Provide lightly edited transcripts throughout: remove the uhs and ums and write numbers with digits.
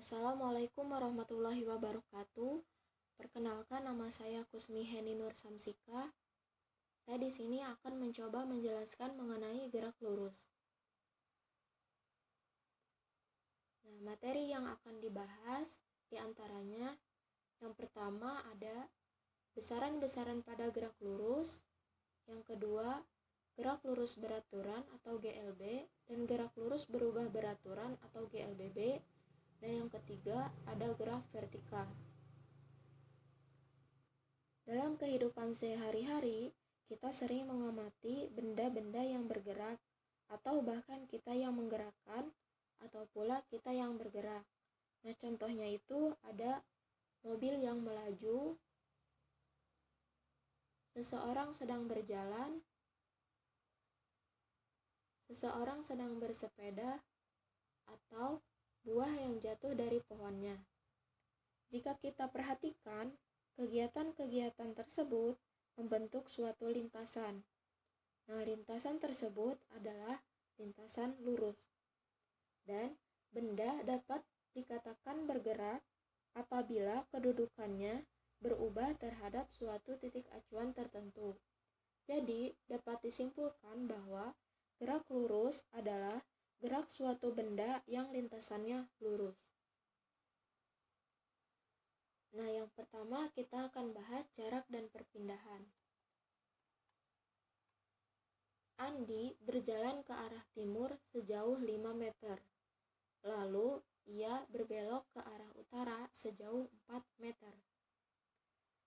Assalamualaikum warahmatullahi wabarakatuh. Perkenalkan, nama saya Kusmi Heni Nur Samsika. Saya di sini akan mencoba menjelaskan mengenai gerak lurus. Nah, materi yang akan dibahas diantaranya yang pertama ada besaran-besaran pada gerak lurus, yang kedua gerak lurus beraturan atau GLB, dan gerak lurus berubah beraturan atau GLBB, dan yang ketiga ada gerak vertikal. Dalam kehidupan sehari-hari, kita sering mengamati benda-benda yang bergerak, atau bahkan kita yang menggerakkan, atau pula kita yang bergerak. Nah, contohnya itu ada mobil yang melaju, seseorang sedang berjalan, seseorang sedang bersepeda, atau buah yang jatuh dari pohonnya. Jika kita perhatikan, kegiatan-kegiatan tersebut membentuk suatu lintasan. Nah, lintasan tersebut adalah lintasan lurus. Dan benda dapat dikatakan bergerak apabila kedudukannya berubah terhadap suatu titik acuan tertentu. Jadi, dapat disimpulkan bahwa gerak lurus adalah gerak suatu benda yang lintasannya lurus. Nah, yang pertama kita akan bahas jarak dan perpindahan. Andi berjalan ke arah timur sejauh 5 meter. Lalu, ia berbelok ke arah utara sejauh 4 meter.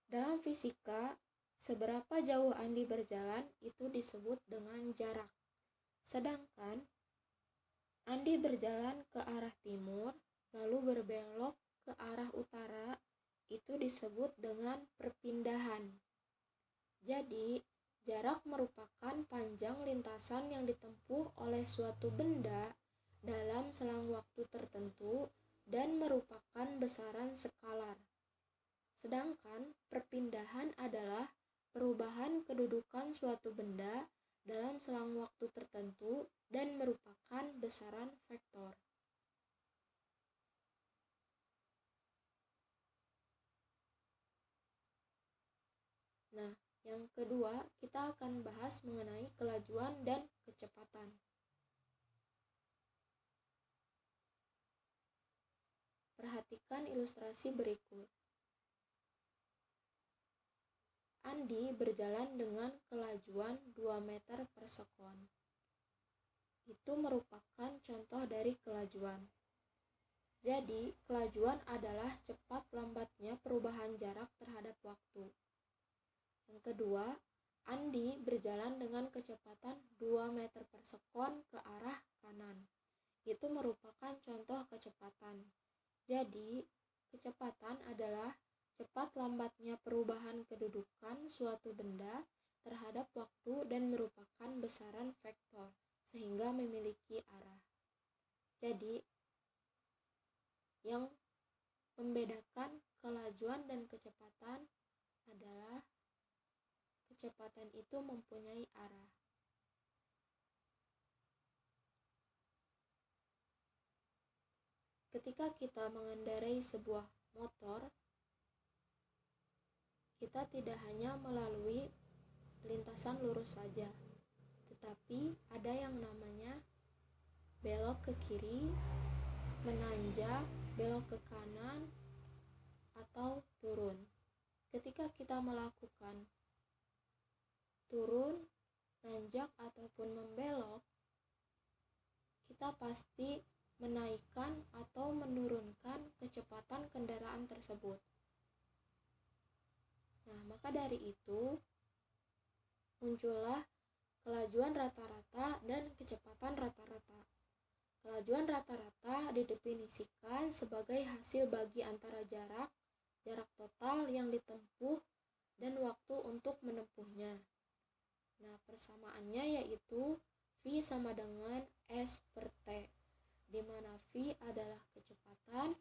Dalam fisika, seberapa jauh Andi berjalan itu disebut dengan jarak. Sedangkan Andi berjalan ke arah timur, lalu berbelok ke arah utara, itu disebut dengan perpindahan. Jadi, jarak merupakan panjang lintasan yang ditempuh oleh suatu benda dalam selang waktu tertentu dan merupakan besaran skalar. Sedangkan perpindahan adalah perubahan kedudukan suatu benda dalam selang waktu tertentu dan merupakan besaran vektor. Nah, yang kedua kita akan bahas mengenai kelajuan dan kecepatan. Perhatikan ilustrasi berikut. Andi berjalan dengan kelajuan 2 meter per sekon. Itu merupakan contoh dari kelajuan. Jadi, kelajuan adalah cepat lambatnya perubahan jarak terhadap waktu. Yang kedua, Andi berjalan dengan kecepatan 2 meter per sekon ke arah kanan. Itu merupakan contoh kecepatan. Jadi, kecepatan adalah cepat lambatnya perubahan kedudukan suatu benda terhadap waktu dan merupakan besaran vektor, sehingga memiliki arah. Jadi, yang membedakan kelajuan dan kecepatan adalah kecepatan itu mempunyai arah. Ketika kita mengendarai sebuah motor, kita tidak hanya melalui lintasan lurus saja, tetapi ada yang namanya belok ke kiri, menanjak, belok ke kanan, atau turun. Ketika kita melakukan turun, nanjak, ataupun membelok, kita pasti menaikkan atau menurunkan kecepatan kendaraan tersebut. Nah, maka dari itu muncullah kelajuan rata-rata dan kecepatan rata-rata. Kelajuan rata-rata didefinisikan sebagai hasil bagi antara jarak total yang ditempuh dan waktu untuk menempuhnya. Nah, persamaannya yaitu V sama dengan S per T, di mana V adalah kecepatan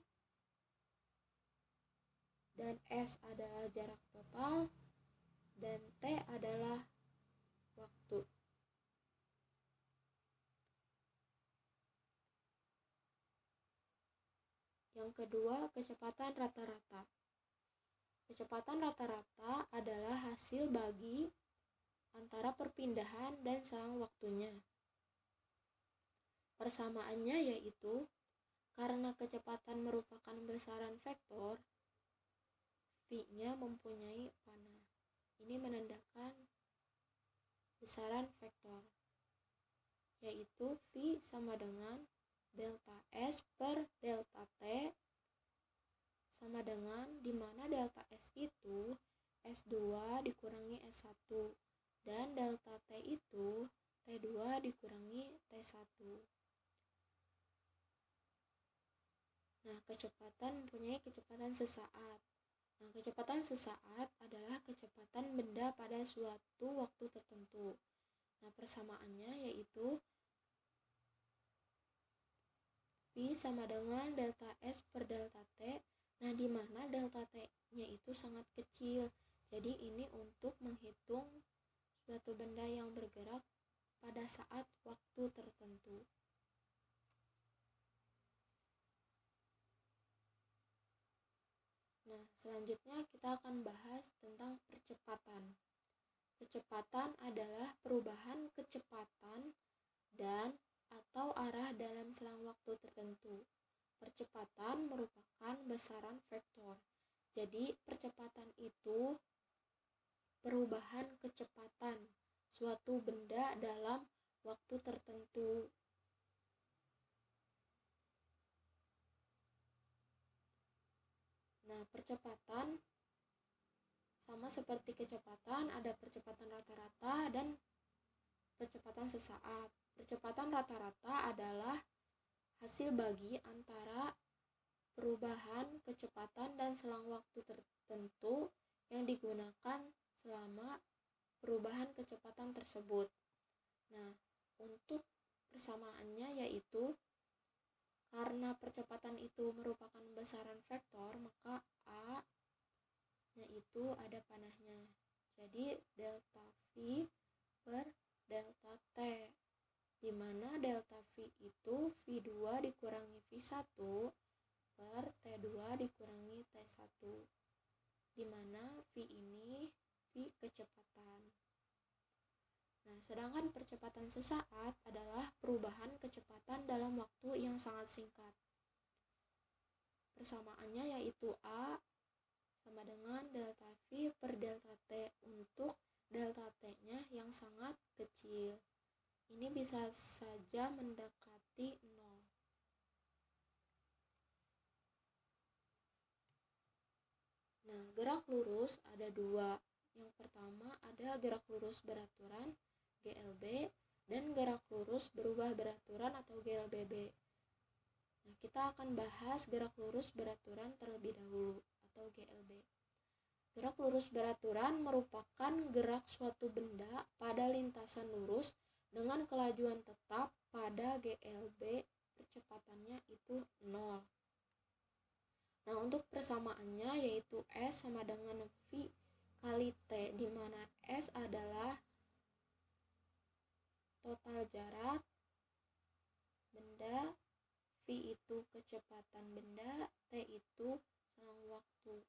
dan S adalah jarak total dan T adalah waktu. Yang Yang kedua, kecepatan rata-rata. Kecepatan rata-rata adalah hasil bagi antara perpindahan dan selang waktunya. Persamaannya yaitu karena kecepatan merupakan besaran vektor, V-nya mempunyai panah. Ini menandakan besaran vektor, yaitu V sama dengan delta S per delta T sama dengan dimana delta S itu S2 dikurangi S1 dan delta T itu T2 dikurangi T1. Nah, kecepatan mempunyai kecepatan sesaat. Nah, kecepatan sesaat adalah kecepatan benda pada suatu waktu tertentu. Nah, persamaannya yaitu V sama dengan delta S per delta T. Nah, di mana delta T-nya itu sangat kecil. Jadi ini untuk menghitung suatu benda yang bergerak pada saat waktu tertentu. Nah, selanjutnya kita akan bahas tentang percepatan. Percepatan adalah perubahan kecepatan dan atau arah dalam selang waktu tertentu. Percepatan merupakan besaran vektor. Jadi, percepatan itu perubahan kecepatan suatu benda dalam waktu tertentu. Nah, percepatan sama seperti kecepatan, ada percepatan rata-rata dan percepatan sesaat. Percepatan rata-rata adalah hasil bagi antara perubahan kecepatan dan selang waktu tertentu yang digunakan selama perubahan kecepatan tersebut. Nah, untuk persamaannya yaitu karena percepatan itu merupakan besaran vektor, maka A-nya itu ada panahnya. Jadi delta V per delta T, di mana delta V itu V2 dikurangi V1 per T2 dikurangi T1, di mana V ini V kecepatan. Nah, sedangkan percepatan sesaat adalah perubahan kecepatan dalam waktu yang sangat singkat. Persamaannya yaitu A sama dengan delta V per delta T untuk delta T-nya yang sangat kecil. Ini bisa saja mendekati 0. Nah, gerak lurus ada dua. Yang pertama ada gerak lurus beraturan GLB dan gerak lurus berubah beraturan atau GLBB. Nah, kita akan bahas gerak lurus beraturan terlebih dahulu atau GLB. Gerak lurus beraturan merupakan gerak suatu benda pada lintasan lurus dengan kelajuan tetap pada GLB, percepatannya itu 0. Nah, untuk persamaannya yaitu S sama dengan V kali T, di mana S adalah total jarak benda, V itu kecepatan benda, T itu selang waktu,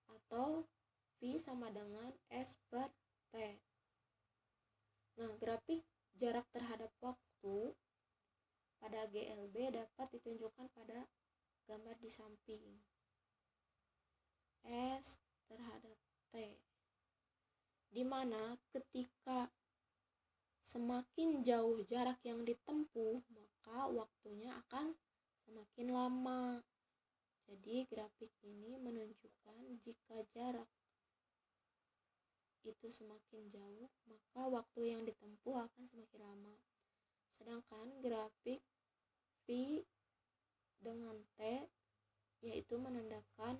atau V sama dengan S per T. Nah, grafik jarak terhadap waktu pada GLB dapat ditunjukkan pada gambar di samping. S terhadap T, di mana ketika semakin jauh jarak yang ditempuh, maka waktunya akan semakin lama. Jadi grafik ini menunjukkan jika jarak itu semakin jauh, maka waktu yang ditempuh akan semakin lama. Sedangkan grafik V dengan T yaitu menandakan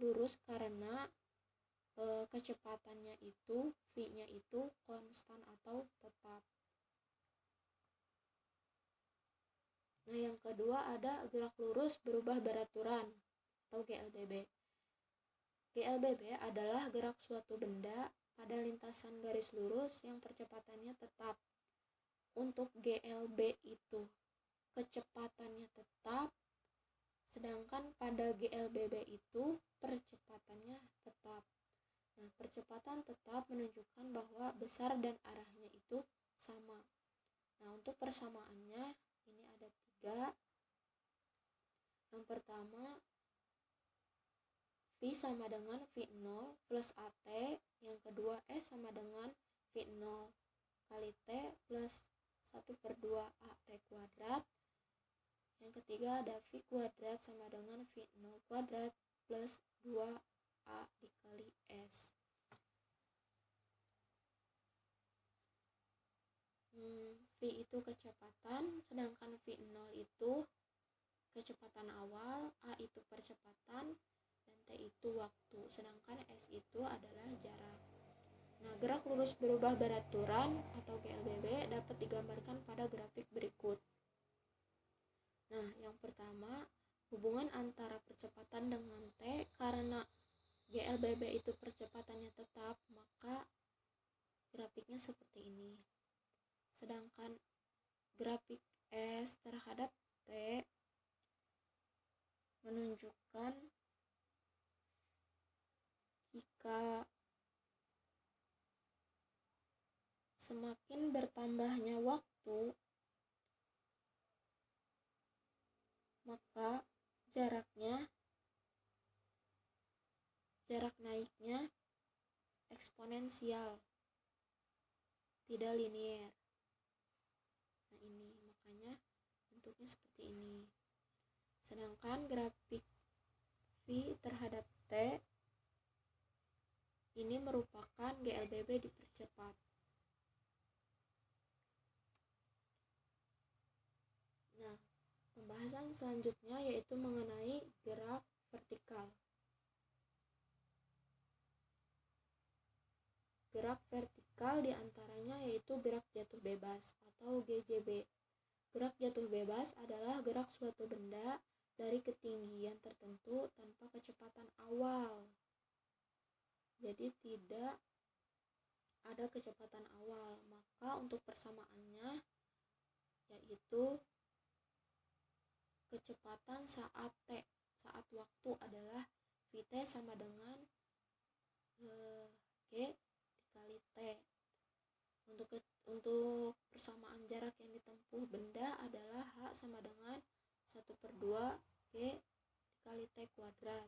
lurus karena kecepatannya itu V-nya itu konstan atau tetap. Nah, yang kedua ada gerak lurus berubah beraturan atau GLBB. GLBB adalah gerak suatu benda pada lintasan garis lurus yang percepatannya tetap. Untuk GLB itu kecepatannya tetap Sedangkan pada GLBB itu percepatannya tetap. Nah, percepatan tetap menunjukkan bahwa besar dan arahnya itu sama. Nah, untuk persamaannya ini ada 3. Yang pertama, V sama dengan V0 plus AT. Yang kedua, S sama dengan V0 kali T plus 1/2 AT kuadrat. Yang ketiga ada V kuadrat sama dengan V0 kuadrat plus 2A dikali S. V itu kecepatan, sedangkan V0 itu kecepatan awal, A itu percepatan, dan T itu waktu, sedangkan S itu adalah jarak. Nah, gerak lurus berubah beraturan atau GLBB dapat digambarkan pada grafik berikut. Nah, yang pertama, hubungan antara percepatan dengan T, karena GLBB itu percepatannya tetap, maka grafiknya seperti ini. Sedangkan grafik S terhadap T menunjukkan jika semakin bertambahnya waktu, maka jarak naiknya eksponensial, tidak linier. Nah, ini makanya bentuknya seperti ini. Sedangkan grafik V terhadap T ini merupakan GLBB dipercepat. Nah, pembahasan selanjutnya yaitu mengenai gerak vertikal. Gerak vertikal diantaranya yaitu gerak jatuh bebas atau GJB. Gerak jatuh bebas adalah gerak suatu benda dari ketinggian tertentu tanpa kecepatan awal. Jadi tidak ada kecepatan awal. Maka untuk persamaannya yaitu kecepatan saat T, saat waktu adalah Vt sama dengan G dikali T. Untuk persamaan jarak yang ditempuh benda adalah H sama dengan 1/2 G dikali T kuadrat.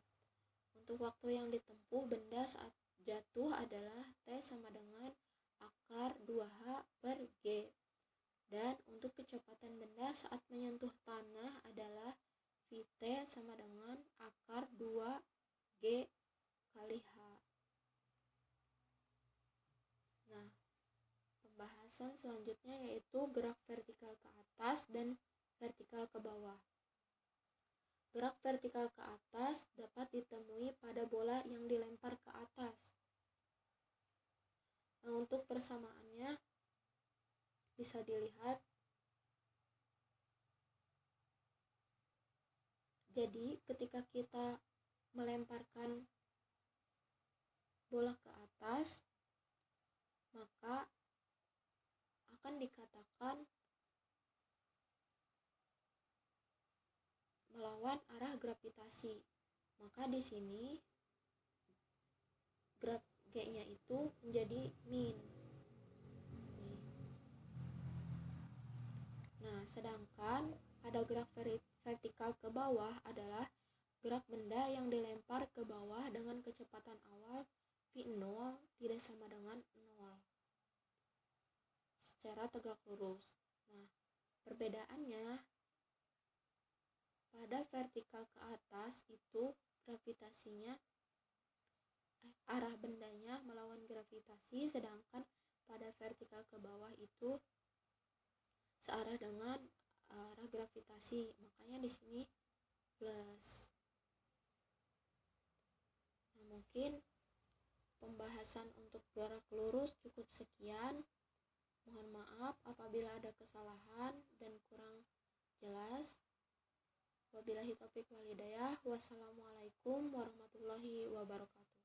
Untuk waktu yang ditempuh benda saat jatuh adalah T sama dengan akar 2H per G. Dan untuk kecepatan benda saat menyentuh tanah adalah Vt sama dengan akar 2G kali H. Nah, pembahasan selanjutnya yaitu gerak vertikal ke atas dan vertikal ke bawah. Gerak vertikal ke atas dapat ditemui pada bola yang dilempar ke atas. Nah, untuk persamaannya bisa dilihat. Jadi, ketika kita melemparkan bola ke atas, maka akan dikatakan melawan arah gravitasi. Maka di sini graf G-nya itu menjadi min. Nah, sedangkan pada gerak vertikal ke bawah adalah gerak benda yang dilempar ke bawah dengan kecepatan awal V0 tidak sama dengan 0 secara tegak lurus. Nah, perbedaannya pada vertikal ke atas itu gravitasinya arah bendanya melawan gravitasi, sedangkan pada vertikal ke bawah itu searah dengan arah gravitasi. Makanya di sini plus. Nah, mungkin pembahasan untuk gerak lurus cukup sekian. Mohon maaf apabila ada kesalahan dan kurang jelas. Wabillahi taufiq wal hidayah. Wassalamualaikum warahmatullahi wabarakatuh.